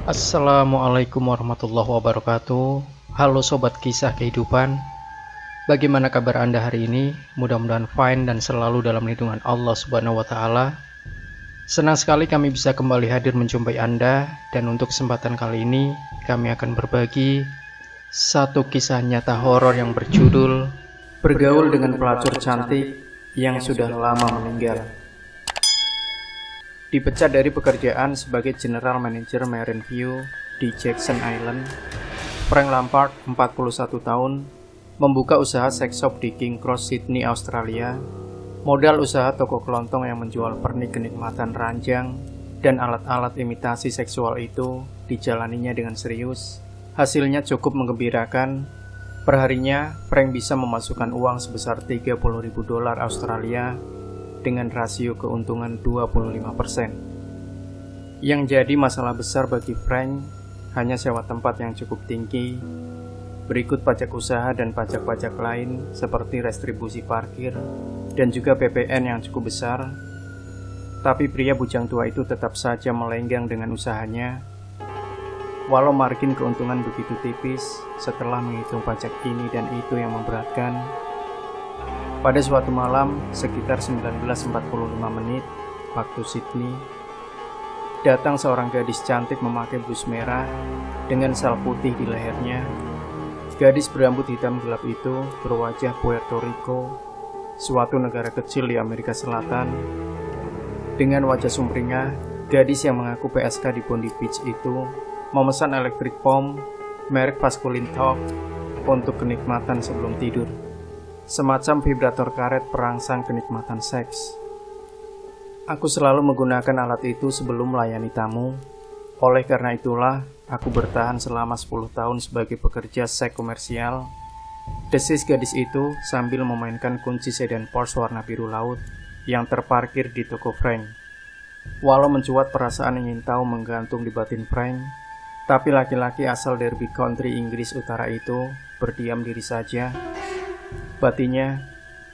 Assalamualaikum warahmatullahi wabarakatuh. Halo sobat kisah kehidupan. Bagaimana kabar Anda hari ini? Mudah-mudahan fine dan selalu dalam lindungan Allah Subhanahu wa taala. Senang sekali kami bisa kembali hadir menjumpai Anda, dan untuk kesempatan kali ini kami akan berbagi satu kisah nyata horor yang berjudul Bergaul dengan Pelacur Cantik yang Sudah Lama Meninggal. Dipecat dari pekerjaan sebagai General Manager Marine View di Jackson Island, Frank Lampard, 41 tahun, membuka usaha sex shop di King Cross, Sydney, Australia. Modal usaha toko kelontong yang menjual pernik kenikmatan ranjang dan alat-alat imitasi seksual itu dijalaninya dengan serius. Hasilnya cukup menggembirakan. Perharinya, Frank bisa memasukkan uang sebesar $30.000 Australia dengan rasio keuntungan 25%. Yang jadi masalah besar bagi Frank hanya sewa tempat yang cukup tinggi, berikut pajak usaha dan pajak-pajak lain seperti restribusi parkir dan juga PPN yang cukup besar. Tapi pria bujang tua itu tetap saja melenggang dengan usahanya. Walau margin keuntungan begitu tipis, setelah menghitung pajak ini dan itu yang memberatkan, pada suatu malam, sekitar 19.45 menit, waktu Sydney, datang seorang gadis cantik memakai blus merah dengan sal putih di lehernya. Gadis berambut hitam gelap itu berwajah Puerto Rico, suatu negara kecil di Amerika Selatan. Dengan wajah sumringah, gadis yang mengaku PSK di Bondi Beach itu memesan electric pump merek Pascaline Talk untuk kenikmatan sebelum tidur. Semacam vibrator karet perangsang kenikmatan seks. Aku selalu menggunakan alat itu sebelum melayani tamu. Oleh karena itulah, aku bertahan selama 10 tahun sebagai pekerja seks komersial. Desis gadis itu sambil memainkan kunci sedan Porsche warna biru laut yang terparkir di toko Frank. Walau mencuat perasaan ingin tahu menggantung di batin Frank, tapi laki-laki asal Derby County, Inggris Utara itu berdiam diri saja. Batinnya,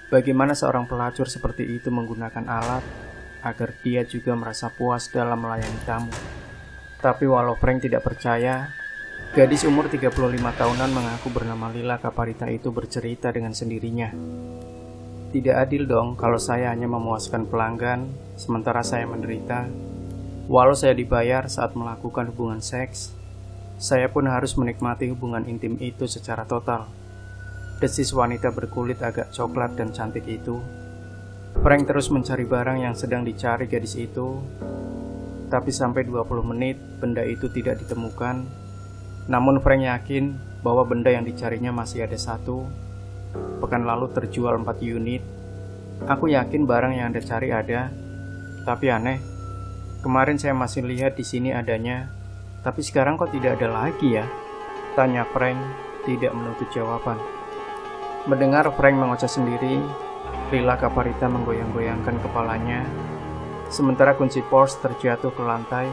bagaimana seorang pelacur seperti itu menggunakan alat agar dia juga merasa puas dalam melayani tamu. Tapi walau Frank tidak percaya, gadis umur 35 tahunan mengaku bernama Lila Kaparita itu bercerita dengan sendirinya. Tidak adil dong kalau saya hanya memuaskan pelanggan, sementara saya menderita. Walau saya dibayar saat melakukan hubungan seks, saya pun harus menikmati hubungan intim itu secara total. Desis wanita berkulit agak coklat dan cantik itu. Frank terus mencari barang yang sedang dicari gadis itu. Tapi sampai 20 menit benda itu tidak ditemukan. Namun Frank yakin bahwa benda yang dicarinya masih ada satu. Pekan lalu terjual 4 unit. Aku yakin barang yang Anda cari ada. Tapi aneh, kemarin saya masih lihat di sini adanya. Tapi sekarang kok tidak ada lagi ya? Tanya Frank, tidak menuntut jawaban. Mendengar Frank mengoceh sendiri, Lila Kaparita menggoyang-goyangkan kepalanya, sementara kunci Porsche terjatuh ke lantai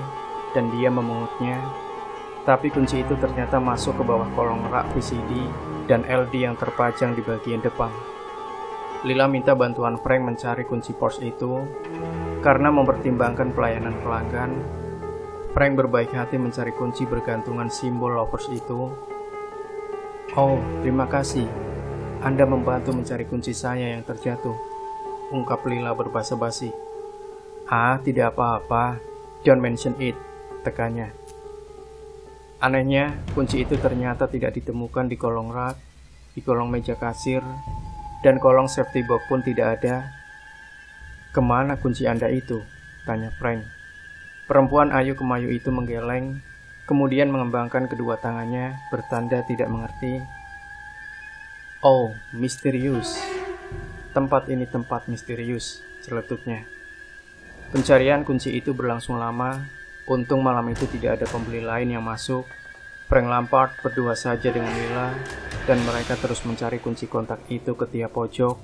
dan dia memungutnya. Tapi kunci itu ternyata masuk ke bawah kolong rak VCD dan LD yang terpajang di bagian depan. Lila minta bantuan Frank mencari kunci Porsche itu karena mempertimbangkan pelayanan pelanggan. Frank berbaik hati mencari kunci bergantungan simbol lovers itu. "Oh, terima kasih. Anda membantu mencari kunci saya yang terjatuh," ungkap Lila berbahasa basi. "Ah, tidak apa-apa. Don't mention it," tekannya. Anehnya, kunci itu ternyata tidak ditemukan di kolong rak, di kolong meja kasir, dan kolong safety box pun tidak ada. "Kemana kunci Anda itu?" tanya Frank. Perempuan ayu kemayu itu menggeleng, kemudian mengembangkan kedua tangannya bertanda tidak mengerti. "Oh, misterius. Tempat ini tempat misterius," celetuknya. Pencarian kunci itu berlangsung lama. Untung malam itu tidak ada pembeli lain yang masuk. Frank Lampard berdua saja dengan Lila, dan mereka terus mencari kunci kontak itu ke tiap pojok.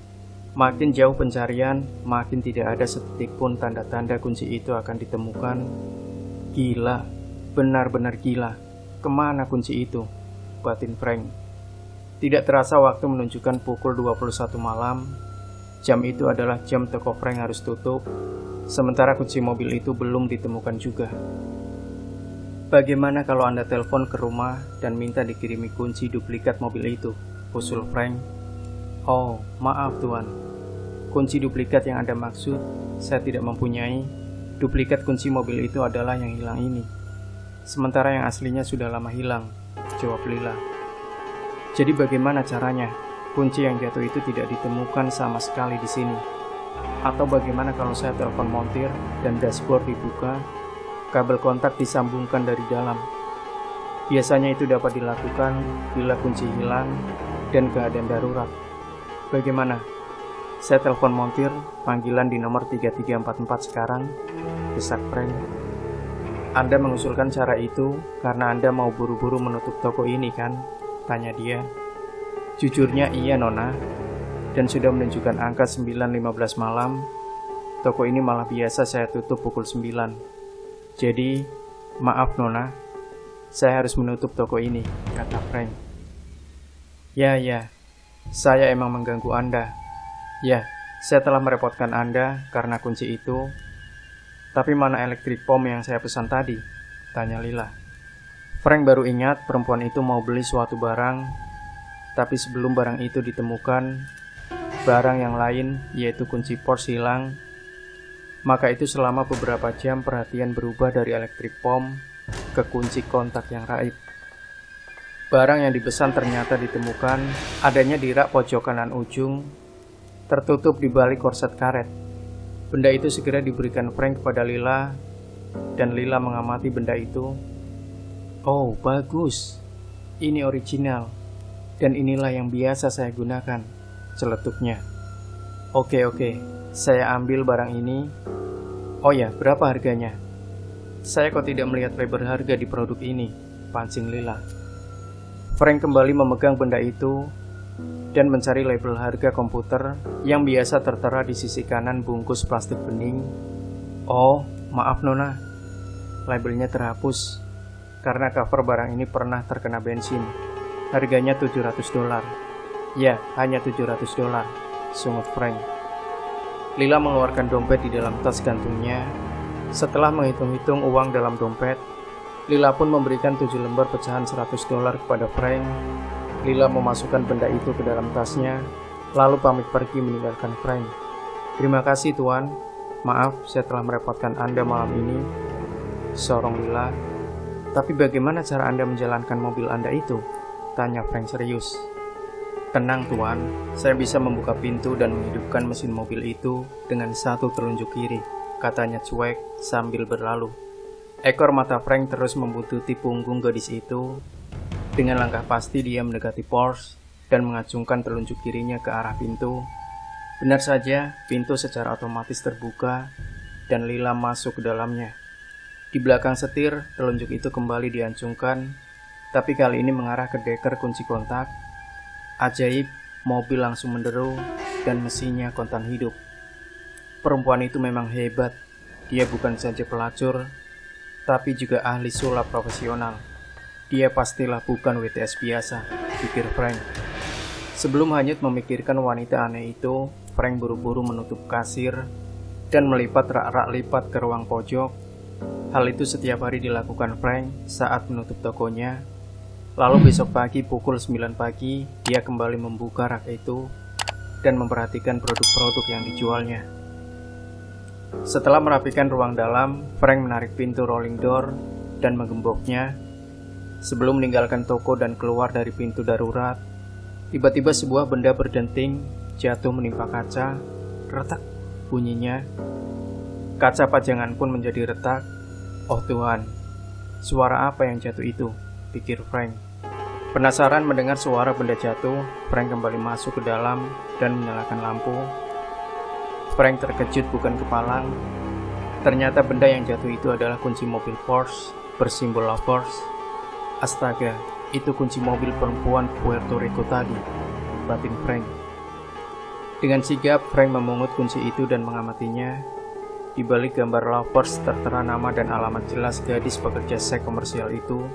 Makin jauh pencarian, makin tidak ada setitik pun tanda-tanda kunci itu akan ditemukan. Gila, benar-benar gila. Kemana kunci itu? Batin Frank. Tidak terasa waktu menunjukkan pukul 21 malam. Jam itu adalah jam toko Frank harus tutup. Sementara kunci mobil itu belum ditemukan juga. Bagaimana kalau Anda telepon ke rumah dan minta dikirimi kunci duplikat mobil itu? Usul Frank. Oh, maaf Tuan. Kunci duplikat yang Anda maksud, saya tidak mempunyai. Duplikat kunci mobil itu adalah yang hilang ini. Sementara yang aslinya sudah lama hilang, jawab Lila. Jadi bagaimana caranya? Kunci yang jatuh itu tidak ditemukan sama sekali di sini. Atau bagaimana kalau saya telepon montir dan dashboard dibuka, kabel kontak disambungkan dari dalam? Biasanya itu dapat dilakukan bila kunci hilang dan keadaan darurat. Bagaimana? Saya telepon montir, panggilan di nomor 3344 sekarang, desak Frank. Anda mengusulkan cara itu karena Anda mau buru-buru menutup toko ini kan? Tanya dia. Jujurnya iya Nona, dan sudah menunjukkan angka 9.15 malam, toko ini malah biasa saya tutup pukul 9. Jadi, maaf Nona, saya harus menutup toko ini, kata Frank. Ya, saya emang mengganggu Anda. Ya, saya telah merepotkan Anda karena kunci itu. Tapi mana elektrik pom yang saya pesan tadi? Tanya Lila. Frank baru ingat perempuan itu mau beli suatu barang, tapi sebelum barang itu ditemukan, barang yang lain, yaitu kunci Porsche hilang. Maka itu selama beberapa jam perhatian berubah dari elektrik pom ke kunci kontak yang raib. Barang yang dipesan ternyata ditemukan adanya di rak pojok kanan ujung, tertutup di balik korset karet. Benda itu segera diberikan Frank kepada Lila, dan Lila mengamati benda itu. Oh, bagus. Ini original, dan inilah yang biasa saya gunakan, celetuknya. Oke, saya ambil barang ini. Oh ya, berapa harganya? Saya kok tidak melihat label harga di produk ini, pancing Lila. Frank kembali memegang benda itu dan mencari label harga komputer yang biasa tertera di sisi kanan bungkus plastik bening. Oh, maaf Nona, labelnya terhapus karena cover barang ini pernah terkena bensin. Harganya $700. Ya, hanya $700, sungut Frank. Lila mengeluarkan dompet di dalam tas gantungnya. Setelah menghitung-hitung uang dalam dompet, Lila pun memberikan 7 lembar pecahan $100 kepada Frank. Lila memasukkan benda itu ke dalam tasnya, lalu pamit pergi meninggalkan Frank. Terima kasih Tuan, maaf saya telah merepotkan Anda malam ini, sorong Lila. Tapi bagaimana cara Anda menjalankan mobil Anda itu? Tanya Frank serius. Tenang Tuan, saya bisa membuka pintu dan menghidupkan mesin mobil itu dengan satu telunjuk kiri, katanya cuek sambil berlalu. Ekor mata Frank terus membuntuti punggung gadis itu. Dengan langkah pasti dia mendekati Porsche dan mengacungkan telunjuk kirinya ke arah pintu. Benar saja, pintu secara otomatis terbuka dan Lila masuk ke dalamnya. Di belakang setir, telunjuk itu kembali diacungkan, tapi kali ini mengarah ke deker kunci kontak. Ajaib, mobil langsung menderu dan mesinnya kontan hidup. Perempuan itu memang hebat. Dia bukan saja pelacur, tapi juga ahli sulap profesional. Dia pastilah bukan WTS biasa, pikir Frank. Sebelum hanyut memikirkan wanita aneh itu, Frank buru-buru menutup kasir dan melipat rak-rak lipat ke ruang pojok. Hal itu setiap hari dilakukan Frank saat menutup tokonya. Lalu besok pagi pukul 9 pagi, dia kembali membuka rak itu dan memperhatikan produk-produk yang dijualnya. Setelah merapikan ruang dalam, Frank menarik pintu rolling door dan menggemboknya. Sebelum meninggalkan toko dan keluar dari pintu darurat, tiba-tiba sebuah benda berdenting jatuh menimpa kaca. Retak bunyinya. Kaca pajangan pun menjadi retak. Oh Tuhan, suara apa yang jatuh itu? Pikir Frank. Penasaran mendengar suara benda jatuh, Frank kembali masuk ke dalam dan menyalakan lampu. Frank terkejut bukan kepalang. Ternyata benda yang jatuh itu adalah kunci mobil Porsche bersimbol Lovers. Astaga, itu kunci mobil perempuan Puerto Rico tadi, batin Frank. Dengan sigap, Frank memungut kunci itu dan mengamatinya. Di balik gambar Lovers tertera nama dan alamat jelas gadis pekerja seks komersial itu,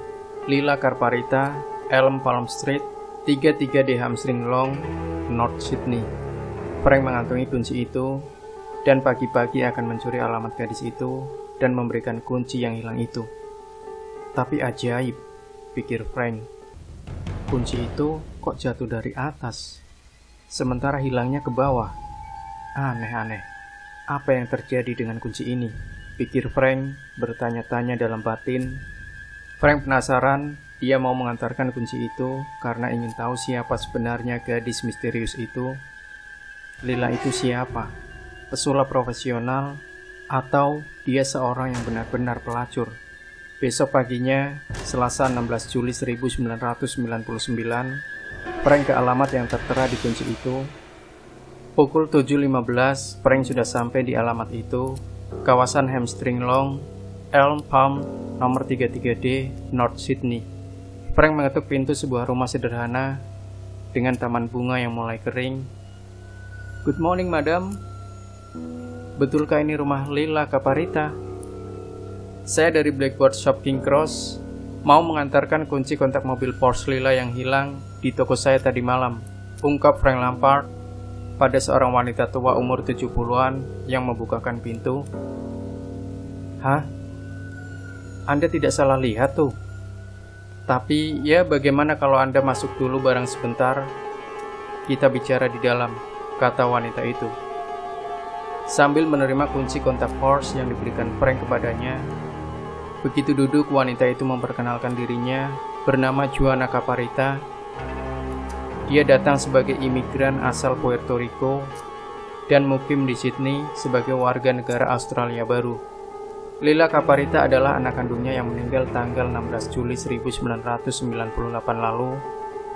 Lila Karparita, Elm Palm Street, 33D Hamstring Long, North Sydney. Frank mengantongi kunci itu, dan pagi-pagi akan mencuri alamat gadis itu dan memberikan kunci yang hilang itu. Tapi ajaib, pikir Frank. Kunci itu kok jatuh dari atas, sementara hilangnya ke bawah. Aneh-aneh, apa yang terjadi dengan kunci ini? Pikir Frank bertanya-tanya dalam batin. Frank penasaran, dia mau mengantarkan kunci itu karena ingin tahu siapa sebenarnya gadis misterius itu. Lila itu siapa? Pesulap profesional atau dia seorang yang benar-benar pelacur? Besok paginya, Selasa 16 Juli 1999, Frank ke alamat yang tertera di kunci itu. Pukul 7.15, Frank sudah sampai di alamat itu, kawasan Hamstring Long, Elm Palm, nomor 33D, North Sydney. Frank mengetuk pintu sebuah rumah sederhana dengan taman bunga yang mulai kering. "Good morning, madam. Betulkah ini rumah Lila Kaparita? Saya dari Blackboard Shop King Cross, mau mengantarkan kunci kontak mobil Porsche Lila yang hilang di toko saya tadi malam," ungkap Frank Lampard pada seorang wanita tua umur 70-an yang membukakan pintu. "Hah? Anda tidak salah lihat tuh. Tapi ya bagaimana kalau Anda masuk dulu barang sebentar? Kita bicara di dalam," kata wanita itu. Sambil menerima kunci kontak Porsche yang diberikan Frank kepadanya. Begitu duduk, wanita itu memperkenalkan dirinya, bernama Juana Kaparita. Dia datang sebagai imigran asal Puerto Rico dan mukim di Sydney sebagai warga negara Australia baru. Lila Kaparita adalah anak kandungnya yang meninggal tanggal 16 Juli 1998 lalu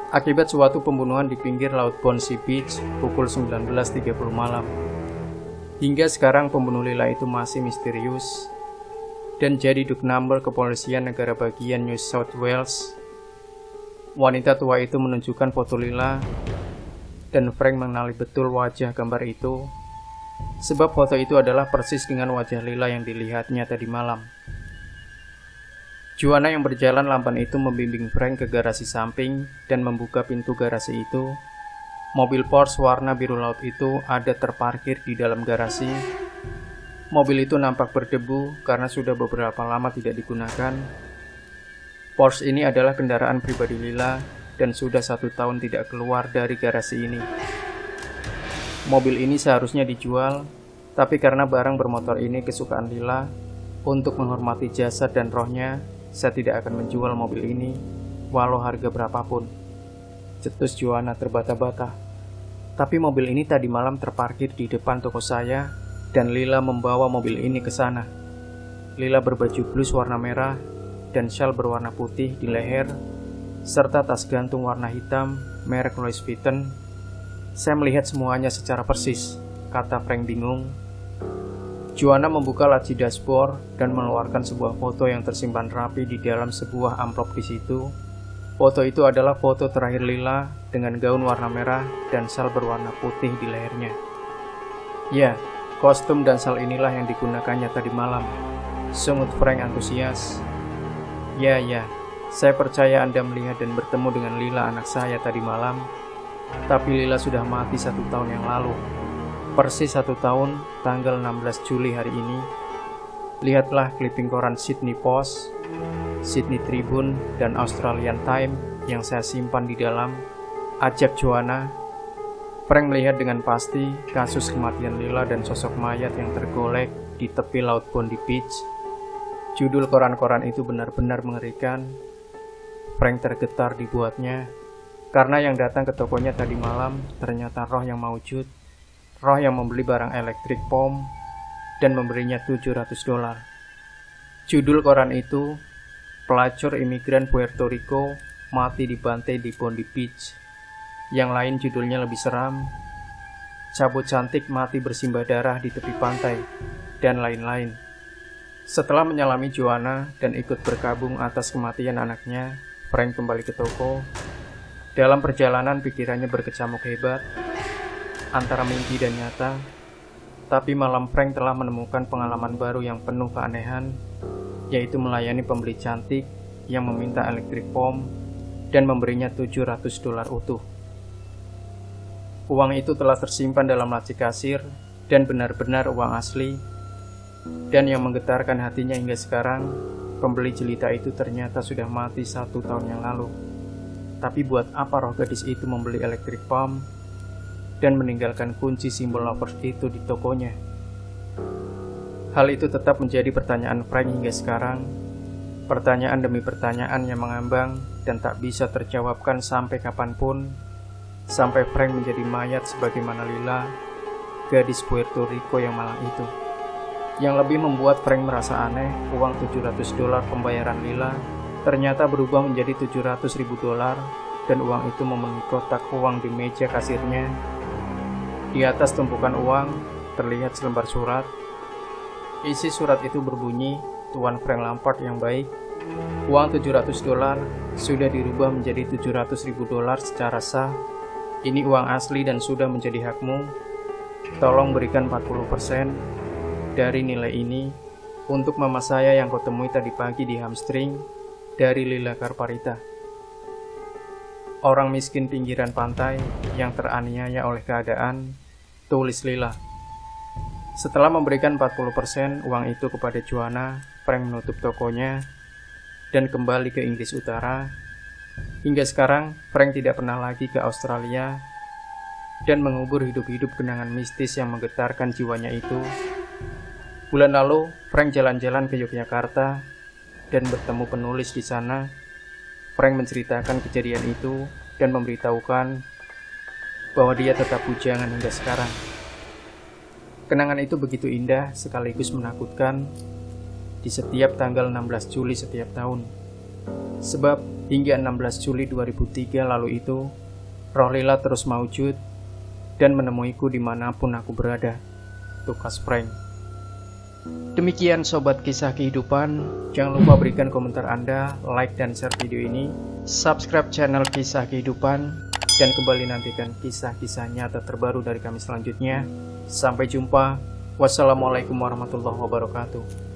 akibat suatu pembunuhan di pinggir laut Bondi Beach pukul 19.30 malam. Hingga sekarang pembunuh Lila itu masih misterius dan jadi duk number kepolisian negara bagian New South Wales. Wanita tua itu menunjukkan foto Lila dan Frank mengenali betul wajah gambar itu, sebab foto itu adalah persis dengan wajah Lila yang dilihatnya tadi malam. Juana yang berjalan lamban itu membimbing Frank ke garasi samping dan membuka pintu garasi itu. Mobil Porsche warna biru laut itu ada terparkir di dalam garasi. Mobil itu nampak berdebu karena sudah beberapa lama tidak digunakan. Porsche ini adalah kendaraan pribadi Lila dan sudah 1 tahun tidak keluar dari garasi ini. Mobil ini seharusnya dijual, tapi karena barang bermotor ini kesukaan Lila, untuk menghormati jasad dan rohnya, saya tidak akan menjual mobil ini, walau harga berapapun, cetus Juana terbata-bata. Tapi mobil ini tadi malam terparkir di depan toko saya, dan Lila membawa mobil ini ke sana. Lila berbaju blus warna merah dan syal berwarna putih di leher, serta tas gantung warna hitam merek Louis Vuitton. Saya melihat semuanya secara persis, kata Frank bingung. Juana membuka laci dashboard dan mengeluarkan sebuah foto yang tersimpan rapi di dalam sebuah amplop di situ. Foto itu adalah foto terakhir Lila dengan gaun warna merah dan syal berwarna putih di lehernya. Ya, kostum dan syal inilah yang digunakannya tadi malam, sungut Frank antusias. Ya, saya percaya Anda melihat dan bertemu dengan Lila anak saya tadi malam, tapi Lila sudah mati 1 tahun yang lalu. Persis 1 tahun, tanggal 16 Juli hari ini. Lihatlah clipping koran Sydney Post, Sydney Tribune, dan Australian Times yang saya simpan di dalam, ajak Juana. Frank melihat dengan pasti kasus kematian Lila dan sosok mayat yang tergolek di tepi laut Bondi Beach. Judul koran-koran itu benar-benar mengerikan. Frank tergetar dibuatnya, karena yang datang ke tokonya tadi malam ternyata roh yang maujud, roh yang membeli barang elektrik pom dan memberinya $700. Judul koran itu, pelacur imigran Puerto Rico mati dibantai di Bondi Beach. Yang lain judulnya lebih seram, cabut cantik mati bersimbah darah di tepi pantai, dan lain-lain. Setelah menyalami Juana dan ikut berkabung atas kematian anaknya, Frank kembali ke toko. Dalam perjalanan pikirannya berkecamuk hebat, antara mimpi dan nyata. Tapi malam Frank telah menemukan pengalaman baru yang penuh keanehan, yaitu melayani pembeli cantik yang meminta elektrik pom dan memberinya $700 utuh. Uang itu telah tersimpan dalam laci kasir dan benar-benar uang asli. Dan yang menggetarkan hatinya hingga sekarang, pembeli jelita itu ternyata sudah mati 1 tahun yang lalu. Tapi buat apa roh gadis itu membeli electric pump dan meninggalkan kunci simbol lovers itu di tokonya? Hal itu tetap menjadi pertanyaan Frank hingga sekarang. Pertanyaan demi pertanyaan yang mengambang dan tak bisa terjawabkan sampai kapanpun, sampai Frank menjadi mayat sebagaimana Lila, gadis Puerto Rico yang malang itu. Yang lebih membuat Frank merasa aneh, uang $700 pembayaran Lila ternyata berubah menjadi $700.000 dan uang itu memenuhi kotak uang di meja kasirnya. Di atas tumpukan uang terlihat selembar surat. Isi surat itu berbunyi, "Tuan Frank Lampard yang baik, uang $700 sudah dirubah menjadi $700.000 secara sah. Ini uang asli dan sudah menjadi hakmu. Tolong berikan 40% dari nilai ini untuk mama saya yang kau temui tadi pagi di hamstring dari Lila Karparita. Orang miskin pinggiran pantai yang teraniaya oleh keadaan," tulis Lila. Setelah memberikan 40% uang itu kepada Joanna, Frank menutup tokonya dan kembali ke Inggris Utara. Hingga sekarang, Frank tidak pernah lagi ke Australia dan mengubur hidup-hidup kenangan mistis yang menggetarkan jiwanya itu. Bulan lalu, Frank jalan-jalan ke Yogyakarta dan bertemu penulis di sana. Frank menceritakan kejadian itu dan memberitahukan bahwa dia tetap bujangan hingga sekarang. Kenangan itu begitu indah sekaligus menakutkan di setiap tanggal 16 Juli setiap tahun. Sebab hingga 16 Juli 2003 lalu itu, roh Lila terus maujud dan menemuiku dimanapun aku berada. Tukas Frank. Demikian Sobat Kisah Kehidupan. Jangan lupa berikan komentar Anda, like dan share video ini, subscribe channel Kisah Kehidupan, dan kembali nantikan kisah-kisah nyata terbaru dari kami selanjutnya. Sampai jumpa. Wassalamualaikum warahmatullahi wabarakatuh.